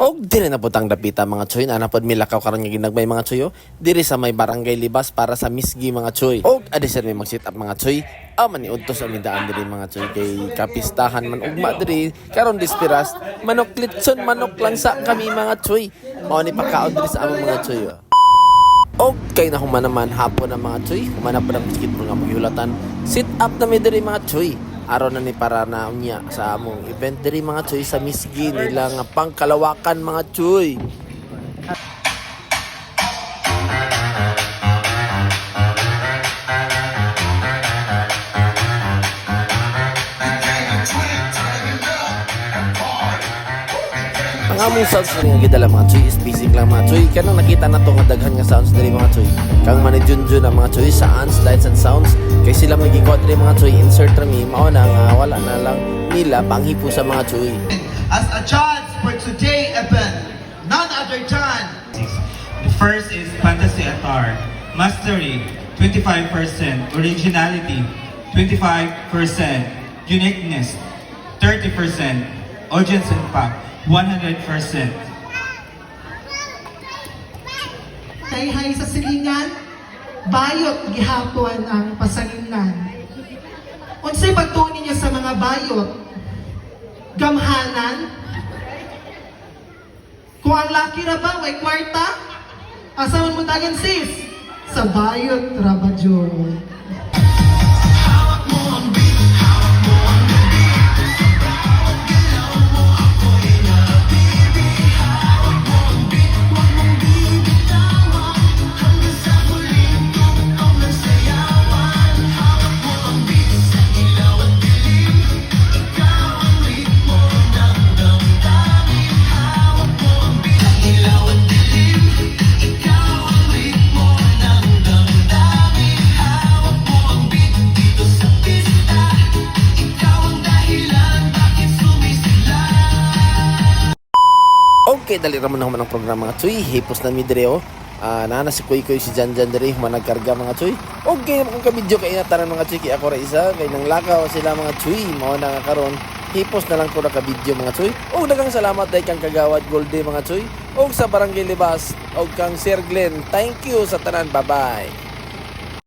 Og diri na putang dapita mga choy na napod milakaw karon nga ginagbay mga choyo diri sa may barangay Libas para sa Misgi mga choy. Og adi sir may mag-sit up mga choy. Aman ni udtos ang daan diri mga choy kay kapistahan man ugma diri karon dispiras manok litson manok lang sa kami mga choy. Mao ni pagkaon diri sa among mga choy. Okay na human naman hapon ang mga choy. Human na po ng basketball nga maghulatan. Sit up na may diri mga choy. Araw na ni para na unya sa among event diri mga choy sa Misgi nila nga pangkalawakan mga choy. Ang among sounds na nga gidala mga choy is basic lang mga choy. Kanang nakita na to nga daghan nga sounds diri mga choy. Kang manijunjun ang mga choy sa ants, lights and sounds. Kay sila magigikuha diri mga choy insert rami mao na nga wala na lang nila panghipo sa mga choy. As a chance for today event, none other than The first is Fantasy Atar. Mastery, 25%. Originality, 25%. Uniqueness, 30%. Audience impact, 100%. Tayhay sa silingan, bayot gihapon ang pasalingan. Unsay pagtuon ninyo sa mga bayot? Gamhanan? Kung ang laki ra ba, may kwarta? Asa man mo tagan sis? Sa bayot ra ba jud? Okay, dali raman naman ang programa mga choy. Hipos na mi diri oh. Nana si Kuy Kuy si Jan Jan diri human nagkarga mga choy. Okay, kung ka-video kay inatanan mga choy kay ako ra isa kay nang lakaw sila mga choy. Mao na nga karon. Hipos na lang ko na ka-video mga choy. Og daghang salamat dai kang kagawad Goldie mga choy. Og sa Barangay Libas og kang Sir Glenn. Thank you sa tanan. Bye-bye.